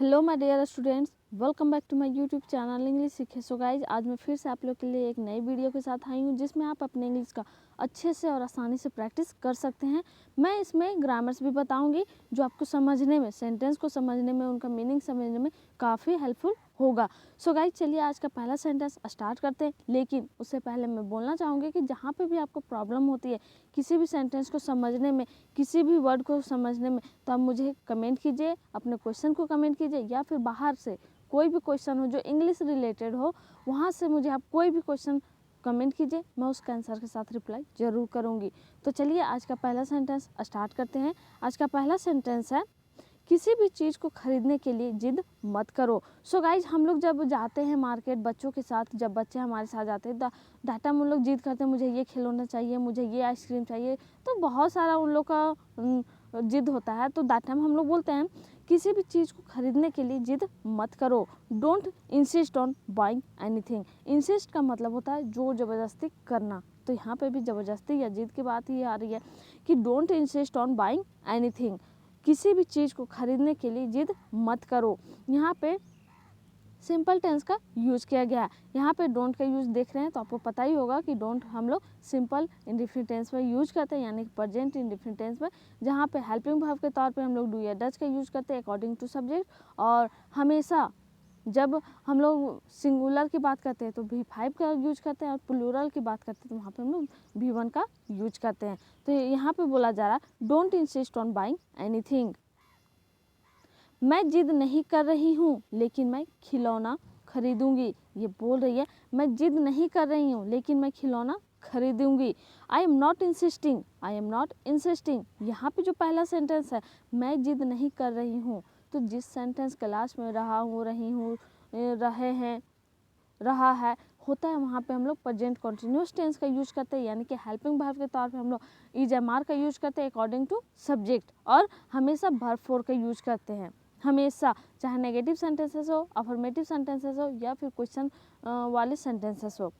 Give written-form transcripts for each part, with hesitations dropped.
Hello my dear students, welcome back to my YouTube channel English सीखे। So guys, आज मैं फिर से आप लोग के लिए एक नई वीडियो के साथ आई हूँ जिसमें आप अपने इंग्लिश का अच्छे से और आसानी से प्रैक्टिस कर सकते हैं। मैं इसमें ग्रामर्स भी बताऊंगी जो आपको समझने में, सेंटेंस को समझने में, उनका मीनिंग समझने में काफ़ी हेल्पफुल होगा। सो गाइज, चलिए आज का पहला सेंटेंस स्टार्ट करते हैं। लेकिन उससे पहले मैं बोलना चाहूँगी कि जहाँ पे भी आपको प्रॉब्लम होती है किसी भी सेंटेंस को समझने में, किसी भी वर्ड को समझने में, तो आप मुझे कमेंट कीजिए, अपने क्वेश्चन को कमेंट कीजिए, या फिर बाहर से कोई भी क्वेश्चन हो जो इंग्लिश रिलेटेड हो, वहाँ से मुझे आप कोई भी क्वेश्चन कमेंट कीजिए, मैं उसका आंसर के साथ रिप्लाई ज़रूर करूँगी। तो चलिए आज का पहला सेंटेंस स्टार्ट करते हैं। आज का पहला सेंटेंस है, किसी भी चीज़ को खरीदने के लिए जिद मत करो। सो गाइज, हम लोग जब जाते हैं मार्केट बच्चों के साथ, जब बच्चे हमारे साथ जाते हैं दैट टाइम उन लोग जिद करते हैं, मुझे ये खिलौना चाहिए, मुझे ये आइसक्रीम चाहिए, तो बहुत सारा उन लोग का जिद होता है। तो दैट टाइम हम लोग बोलते हैं किसी भी चीज़ को खरीदने के लिए जिद मत करो। Don't insist on buying anything. Insist का मतलब होता है जोर ज़बरदस्ती करना, तो यहाँ पे भी ज़बरदस्ती या जिद की बात ही आ रही है कि don't insist on buying anything. किसी भी चीज़ को खरीदने के लिए जिद मत करो। यहाँ पे सिंपल टेंस का यूज़ किया गया है। यहाँ पे डोंट का यूज़ देख रहे हैं तो आपको पता ही होगा कि डोंट हम लोग सिंपल इंडेफिनिट टेंस में यूज करते हैं, यानी कि प्रेजेंट इंडेफिनिट टेंस में, जहाँ पे हेल्पिंग वर्ब के तौर पे हम लोग डू या डज का यूज़ करते हैं अकॉर्डिंग टू सब्जेक्ट। और हमेशा जब हम लोग सिंगुलर की बात करते हैं तो V5 का यूज करते हैं, और प्लूरल की बात करते हैं तो वहाँ पे हम लोग V1 का यूज करते हैं। तो यहाँ पे बोला जा रहा है don't insist on buying anything. मैं जिद नहीं कर रही हूँ लेकिन मैं खिलौना खरीदूंगी। ये बोल रही है मैं जिद नहीं कर रही हूँ लेकिन मैं खिलौना खरीदूंगी। I am not insisting, I am not insisting. यहाँ पे जो पहला सेंटेंस है, मैं जिद नहीं कर रही हूँ, तो जिस सेंटेंस के लास्ट में रहा हूँ, रही हूँ, रहे हैं, रहा है होता है, वहाँ पे हम लोग प्रेजेंट कॉन्टिन्यूस टेंस का यूज करते हैं, यानी कि हेल्पिंग वर्ब के तौर पे हम लोग इज एम आर का यूज करते हैं अकॉर्डिंग टू सब्जेक्ट, और हमेशा वर्ब फोर का यूज करते हैं हमेशा, चाहे नेगेटिव सेंटेंसेस हो, अफर्मेटिव सेंटेंसेस हो, या फिर क्वेश्चन वाले सेंटेंसेस हो।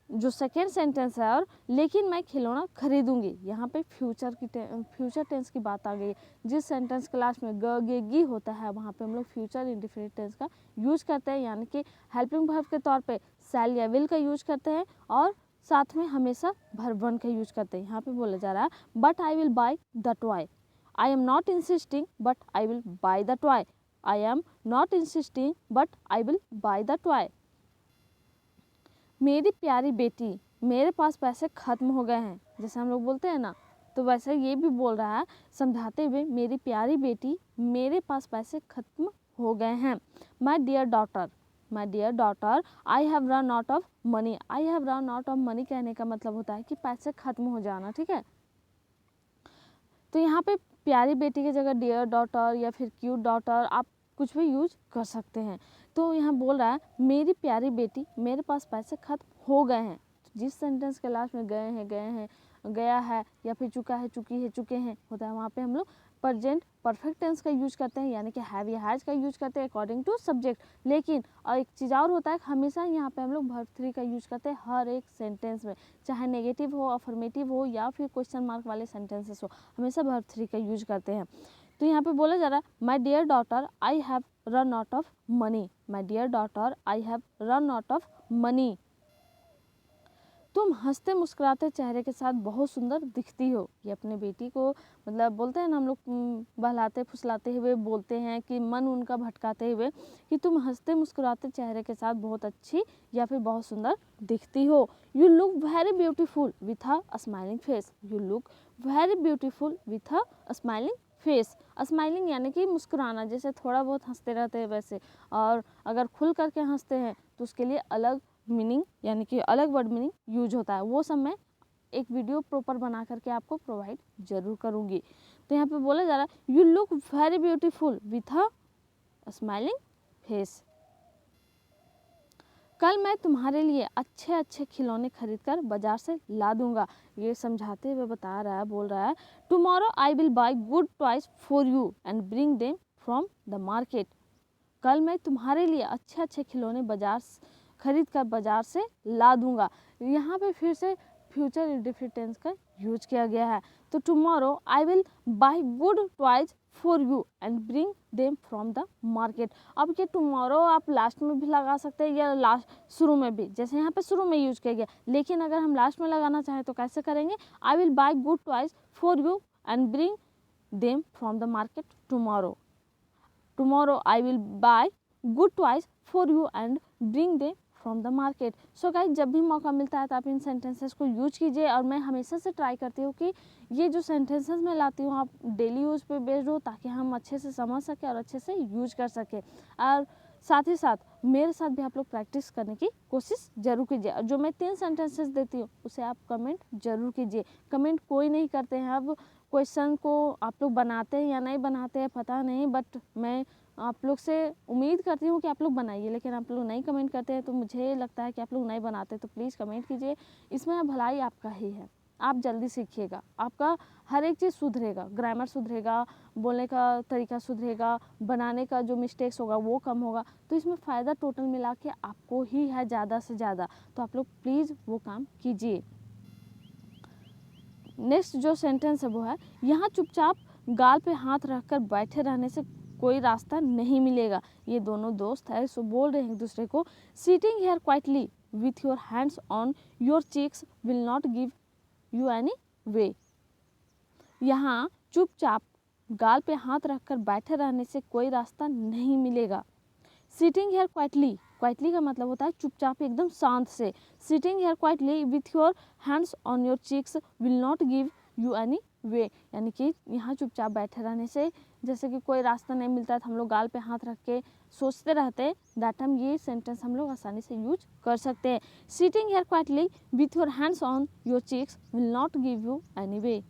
जो सेकेंड सेंटेंस है, और लेकिन मैं खिलौना खरीदूंगी, यहाँ पे फ्यूचर टेंस की बात आ गई। जिस सेंटेंस क्लास में ग गे गी होता है, वहाँ पे हम लोग फ्यूचर इंडेफिनिट टेंस का यूज करते हैं, यानी कि हेल्पिंग वर्ब के तौर पे शैल या विल का यूज करते हैं, और साथ में हमेशा वर्ब वन का यूज करते हैं। यहाँ पे बोला जा रहा है but I will by the toy. I am not insisting but I will buy the toy. I am not insisting but I will buy the toy. मेरी प्यारी बेटी, मेरे पास पैसे खत्म हो गए हैं, जैसे हम लोग बोलते हैं ना, तो वैसे ये भी बोल रहा है समझाते हुए, मेरी प्यारी बेटी, मेरे पास पैसे खत्म हो गए हैं। My dear daughter, my dear daughter, I have run out of money. I have run out of money कहने का मतलब होता है कि पैसे खत्म हो जाना, ठीक है। तो यहाँ पे प्यारी बेटी की जगह डियर डॉटर या फिर क्यूट डॉटर आप कुछ भी यूज कर सकते हैं। तो यहाँ बोल रहा है मेरी प्यारी बेटी, मेरे पास पैसे खत्म हो गए हैं। जिस सेंटेंस के लास्ट में गए हैं, गया है, या फिर चुका है, चुकी है, चुके हैं होता है, वहाँ पे हम लोग प्रेजेंट परफेक्ट टेंस का यूज करते हैं, यानी कि हैव या हैज का यूज करते हैं अकॉर्डिंग टू सब्जेक्ट। लेकिन और एक चीज़ और होता है, हमेशा यहाँ पे हम लोग वर्ब थ्री का यूज करते हैं हर एक सेंटेंस में, चाहे नेगेटिव हो, अफर्मेटिव हो, या फिर क्वेश्चन मार्क वाले सेंटेंसेस हो, हमेशा वर्ब थ्री का यूज करते हैं। तो यहाँ पे बोला जा रहा है my dear daughter I have run out of money. My dear daughter I have run out of money. तुम हंसते मुस्कुराते चेहरे के साथ बहुत सुंदर दिखती हो। ये अपने बेटी को मतलब बोलते हैं ना हम लोग, बहलाते फुसलाते हुए बोलते हैं कि मन उनका भटकाते हुए कि तुम हंसते मुस्कुराते चेहरे के साथ बहुत अच्छी या फिर बहुत सुंदर दिखती हो। You look very beautiful with a smiling face. You look very beautiful with a smiling face. Smiling यानी कि मुस्कुराना, जैसे थोड़ा बहुत हंसते रहते हैं वैसे, और अगर खुल करके हंसते हैं तो उसके लिए अलग मीनिंग, यानी कि अलग वर्ड मीनिंग यूज होता है। वो सब मैं एक वीडियो प्रॉपर बना करके आपको प्रोवाइड जरूर करूँगी। तो यहाँ पे बोला जा रहा है you look very beautiful with a smiling face. कल मैं तुम्हारे लिए अच्छे अच्छे खिलौने खरीद कर बाजार से ला दूंगा। ये समझाते हुए बता रहा है, बोल रहा है tomorrow I will buy good toys for you and bring them from the market. कल मैं तुम्हारे लिए अच्छे अच्छे खिलौने खरीद कर बाजार से ला दूंगा। यहाँ पे फिर से फ्यूचर इंडेफिनिट टेंस का यूज किया गया है। तो tomorrow I will buy good toys for you and bring them from the market. अब ये टुमारो आप लास्ट में भी लगा सकते हैं या लास्ट शुरू में भी, जैसे यहाँ पे शुरू में यूज किया गया, लेकिन अगर हम लास्ट में लगाना चाहें तो कैसे करेंगे, I will buy good toys for you and bring them from the market tomorrow. Tomorrow I will buy good toys for you and bring them from the market. So guys, जब भी मौका मिलता है तो आप इन सेंटेंसेस को use कीजिए, और मैं हमेशा से ट्राई करती हूँ कि ये जो सेंटेंसेस मैं लाती हूँ आप डेली यूज़ पे बेस्ड हो, ताकि हम अच्छे से समझ सकें और अच्छे से यूज कर सकें। और साथ ही साथ मेरे साथ भी आप लोग प्रैक्टिस करने की कोशिश जरूर कीजिए। और जो मैं 3 सेंटेंसेस देती हूँ उसे आप कमेंट जरूर कीजिए। कमेंट कोई नहीं करते हैं, अब क्वेश्चन को आप लोग बनाते हैं या नहीं बनाते हैं पता नहीं, बट मैं आप लोग से उम्मीद करती हूँ कि आप लोग बनाइए, लेकिन आप लोग नहीं कमेंट करते हैं तो मुझे लगता है कि आप लोग नहीं बनाते। तो प्लीज़ कमेंट कीजिए, इसमें भलाई आपका ही है। आप जल्दी सीखिएगा, आपका हर एक चीज़ सुधरेगा, ग्रामर सुधरेगा, बोलने का तरीका सुधरेगा, बनाने का जो मिस्टेक्स होगा वो कम होगा। तो इसमें फ़ायदा टोटल मिला के आपको ही है ज़्यादा से ज़्यादा। तो आप लोग प्लीज़ वो काम कीजिए। नेक्स्ट जो सेंटेंस है वो है, यहाँ चुपचाप गाल पे हाथ रखकर बैठे रहने से कोई रास्ता नहीं मिलेगा। ये दोनों दोस्त है, सो बोल रहे हैं एक दूसरे को, sitting here quietly with your hands on your cheeks will not give you any way. यहाँ चुपचाप गाल पे हाथ रखकर बैठे रहने से कोई रास्ता नहीं मिलेगा। सिटिंग हेयर क्वाइटली, क्वाइटली का मतलब होता है चुपचाप एकदम शांत से। Sitting here quietly with your hands on your cheeks will not give you any way, यानी कि यहाँ चुपचाप बैठे रहने से जैसे कि कोई रास्ता नहीं मिलता है तो हम लोग गाल पे हाथ रख के सोचते रहते हैं, दैट टाइम ये सेंटेंस हम लोग आसानी से यूज कर सकते हैं। Sitting here quietly with your hands on your cheeks will not give you any way.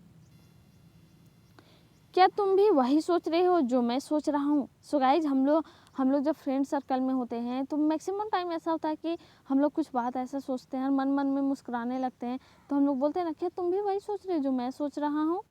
क्या तुम भी वही सोच रहे हो जो मैं सोच रहा हूँ। सो गाइज, हम लोग जब फ्रेंड सर्कल में होते हैं तो मैक्सिमम टाइम ऐसा होता है कि हम लोग कुछ बात ऐसा सोचते हैं और मन मन में मुस्कुराने लगते हैं, तो हम लोग बोलते हैं ना, क्या तुम भी वही सोच रहे हो जो मैं सोच रहा हूँ।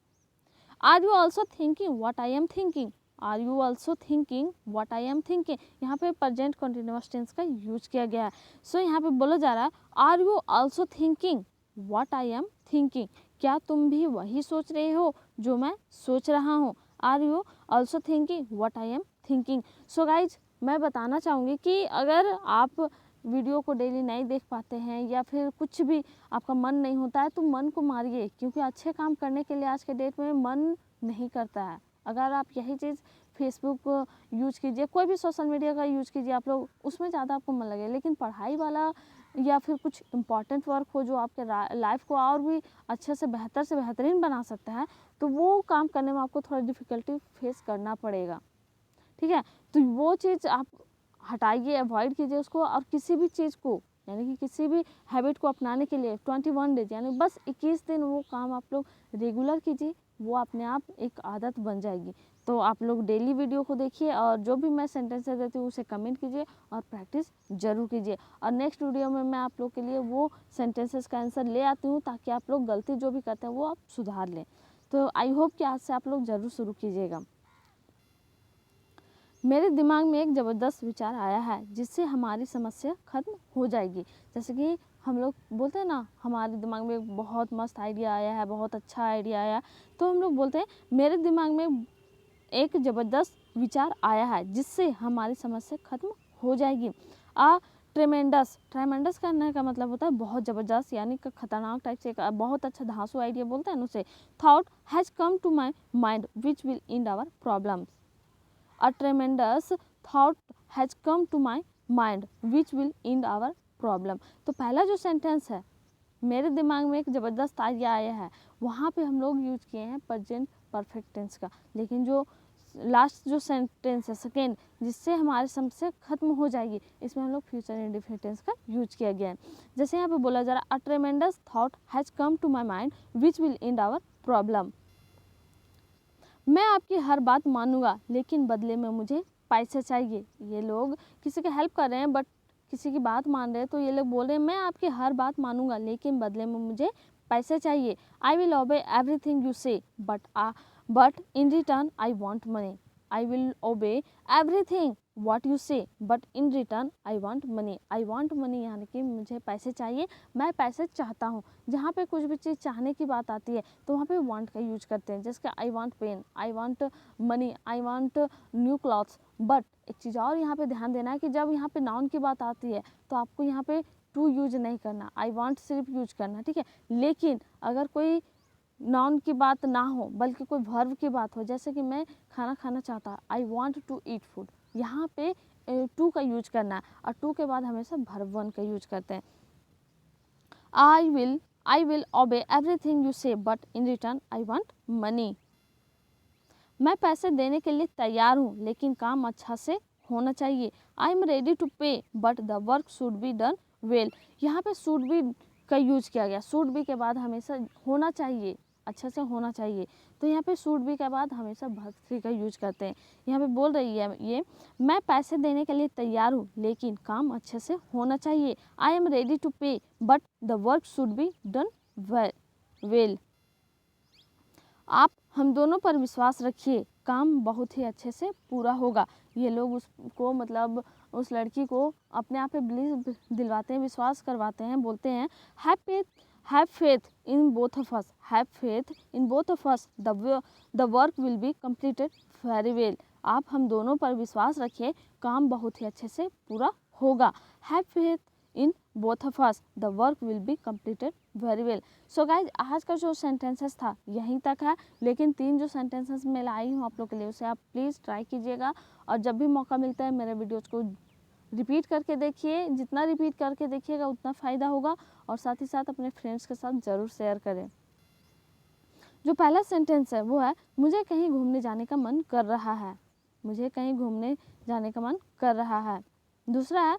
Are you also thinking what I am thinking. Are you also thinking what I am thinking, यहाँ पे प्रेजेंट कंटिन्यूअस टेंस का यूज किया गया है। सो यहाँ पे बोला जा रहा है, are you also thinking what I am thinking. क्या तुम भी वही सोच रहे हो जो मैं सोच रहा हूँ। Are you also thinking what I am thinking. So guys, मैं बताना चाहूँगी कि अगर आप वीडियो को डेली नहीं देख पाते हैं या फिर कुछ भी आपका मन नहीं होता है तो मन को मारिए, क्योंकि अच्छे काम करने के लिए आज के डेट में मन नहीं करता है। अगर आप यही चीज़ फेसबुक यूज कीजिए, कोई भी सोशल मीडिया का यूज कीजिए आप लोग, उसमें ज़्यादा आपको मन लगे, लेकिन पढ़ाई वाला या फिर कुछ इम्पॉर्टेंट वर्क हो जो आपके लाइफ को और भी अच्छे से बेहतरीन बना सकता है, तो वो काम करने में आपको थोड़ा डिफ़िकल्टी फेस करना पड़ेगा। ठीक है, तो वो चीज़ आप हटाइए, अवॉइड कीजिए उसको। और किसी भी चीज़ को यानी कि किसी भी हैबिट को अपनाने के लिए 21 डेज यानी बस 21 दिन वो काम आप लोग रेगुलर कीजिए, वो अपने आप एक आदत बन जाएगी। तो आप लोग डेली वीडियो को देखिए और जो भी मैं सेंटेंसेस देती हूँ उसे कमेंट कीजिए और प्रैक्टिस जरूर कीजिए। और नेक्स्ट वीडियो में मैं आप लोग के लिए वो सेंटेंसेस का आंसर ले आती हूँ, ताकि आप लोग गलती जो भी करते हैं वो आप सुधार लें। तो आई होप कि आज से आप लोग ज़रूर शुरू कीजिएगा। मेरे दिमाग में एक ज़बरदस्त विचार आया है जिससे हमारी समस्या ख़त्म हो जाएगी। जैसे कि हम लोग बोलते हैं ना, हमारे दिमाग में एक बहुत मस्त आइडिया आया है, बहुत अच्छा आइडिया आया, तो हम लोग बोलते हैं मेरे दिमाग में एक ज़बरदस्त विचार आया है जिससे हमारी समस्या ख़त्म हो जाएगी। ट्रेमेंडस करने का मतलब होता है बहुत ज़बरदस्त, यानी कि खतरनाक टाइप से, एक बहुत अच्छा धांसू आइडिया बोलते हैं उसे। Thought has come to my mind which will end our problems. A tremendous thought has come to my mind which will end our problem। तो पहला जो सेंटेंस है, मेरे दिमाग में एक ज़बरदस्त आइडिया आया है, वहाँ पे हम लोग यूज किए हैं प्रेजेंट परफेक्ट टेंस का। लेकिन जो लास्ट जो सेंटेंस है सेकेंड, जिससे हमारी समस्या खत्म हो जाएगी, इसमें हम लोग फ्यूचर इंडेफिनिट टेंस का यूज किया गया है। जैसे यहाँ पे बोला जा रहा है, a tremendous thought has come to my mind which will end our problem. मैं आपकी हर बात मानूंगा लेकिन बदले में मुझे पैसे चाहिए। ये लोग किसी की हेल्प कर रहे हैं बट किसी की बात मान रहे हैं, तो ये लोग बोल रहे हैं मैं आपकी हर बात मानूंगा लेकिन बदले में मुझे पैसे चाहिए। आई विल ओबे एवरीथिंग यू से but in return I want money. I will obey everything what you say, but in return I want money. I want money यानी कि मुझे पैसे चाहिए, मैं पैसे चाहता हूँ। जहाँ पे कुछ भी चीज़ चाहने की बात आती है तो वहाँ पे want का यूज करते हैं, जैसे I want pen, I want money, I want new clothes। But एक चीज़ और यहाँ पे ध्यान देना है कि जब यहाँ पे नाउन की बात आती है तो आपको यहाँ पे टू यूज नहीं करना, I want सिर्फ यूज करना, ठीक है। लेकिन अगर कोई नाउन की बात ना हो बल्कि कोई वर्ब की बात हो, जैसे कि मैं खाना खाना चाहता, I want to eat food, यहाँ पे टू का यूज करना है और टू के बाद हमेशा वर्ब वन का यूज करते हैं। आई विल ओबे एवरीथिंग यू से but in return I want money. मैं पैसे देने के लिए तैयार हूँ लेकिन काम अच्छा से होना चाहिए। आई एम रेडी टू पे but the work should be done well. यहाँ पे शुड बी का यूज किया गया, शुड बी के बाद हमेशा होना चाहिए, अच्छे से होना चाहिए, तो यहाँ पे शुड बी के बाद हमेशा वर्ब थ्री का यूज करते हैं। यहाँ पे बोल रही है ये, मैं पैसे देने के लिए तैयार हूँ लेकिन काम अच्छे से होना चाहिए। आई एम रेडी टू पे but the work should be done well. आप हम दोनों पर विश्वास रखिए, काम बहुत ही अच्छे से पूरा होगा। ये लोग उसको मतलब उस लड़की को अपने आप पे बिलीव दिलवाते हैं, विश्वास करवाते हैं, बोलते हैं have faith in both of us, have faith in both of us, the work will be completed very well. आप हम दोनों पर विश्वास रखिए, काम बहुत ही अच्छे से पूरा होगा। Have faith in both of us, the work will be completed very well. So guys आज का जो सेंटेंसेस था यहीं तक है, लेकिन 3 जो सेंटेंसेस मैं लाई हूँ आप लोग के लिए उसे आप प्लीज़ ट्राई कीजिएगा और जब भी मौका मिलता है मेरे वीडियोज़ को रिपीट करके देखिए। जितना रिपीट करके देखिएगा उतना फ़ायदा होगा और साथ ही साथ अपने फ्रेंड्स के साथ ज़रूर शेयर करें। जो पहला सेंटेंस है वो है, मुझे कहीं घूमने जाने का मन कर रहा है। मुझे कहीं घूमने जाने का मन कर रहा है। दूसरा है,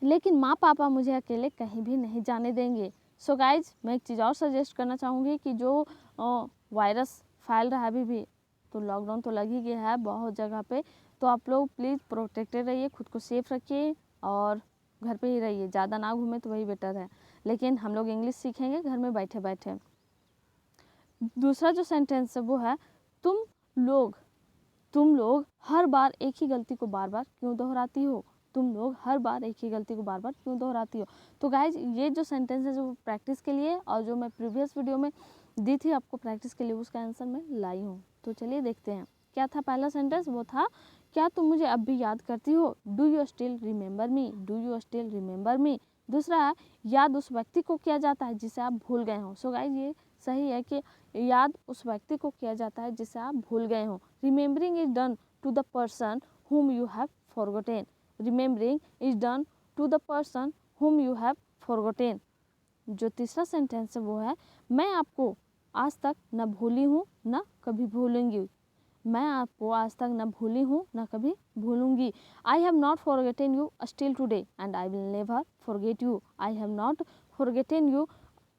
लेकिन माँ पापा मुझे अकेले कहीं भी नहीं जाने देंगे। सो गाइज मैं एक चीज़ और सजेस्ट करना चाहूँगी कि जो वायरस फैल रहा है अभी भी, तो लॉकडाउन तो लग ही गया है बहुत जगह पे, तो आप लोग प्लीज़ प्रोटेक्टेड रहिए, खुद को सेफ रखिए और घर पे ही रहिए, ज़्यादा ना घूमें तो वही बेटर है। लेकिन हम लोग इंग्लिश सीखेंगे घर में बैठे बैठे। दूसरा जो सेंटेंस है वो है, तुम लोग हर बार एक ही गलती को बार बार क्यों दोहराती हो। तुम लोग हर बार एक ही गलती को बार बार क्यों दोहराती हो। तो गाइज ये जो सेंटेंस है जो प्रैक्टिस के लिए और जो मैं प्रीवियस वीडियो में दी थी आपको प्रैक्टिस के लिए, उसका आंसर मैं लाई हूँ। तो चलिए देखते हैं क्या था। पहला सेंटेंस वो था, क्या तुम मुझे अब भी याद करती हो। Do you still remember me, do you still remember मी। दूसरा है, याद उस व्यक्ति को किया जाता है जिसे आप भूल गए हो। सो गाइज ये सही है कि याद उस व्यक्ति को किया जाता है जिसे आप भूल गए हो। Remembering is done to the person whom you have forgotten. Remembering is done to the person whom you have forgotten. जो तीसरा सेंटेंस है वो है, मैं आपको आज तक न भूली हूँ न कभी भूलूंगी। मैं आपको आज तक न भूली हूँ न कभी भूलूंगी। I have not forgotten you still today and I will never forget you. I have not forgotten you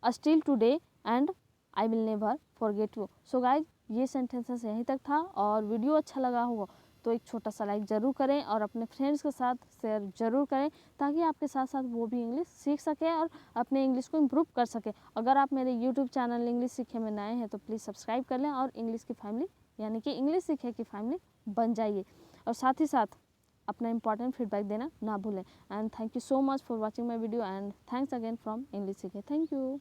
still today and I will never forget you. So guys ये सेंटेंसेस यहीं तक था और वीडियो अच्छा लगा होगा तो एक छोटा सा लाइक ज़रूर करें और अपने फ्रेंड्स के साथ शेयर ज़रूर करें ताकि आपके साथ साथ वो भी इंग्लिश सीख सकें और अपने इंग्लिश को इम्प्रूव कर सकें। अगर आप मेरे यूट्यूब चैनल इंग्लिश सीखे में नए हैं तो प्लीज़ सब्सक्राइब कर लें और इंग्लिश की फैमिली यानी कि इंग्लिश सीखे की फैमिली बन जाइए और साथ ही साथ अपना इंपॉर्टेंट फीडबैक देना ना भूलें। And thank you so much for watching my video and thanks again from English सीखे। Thank you.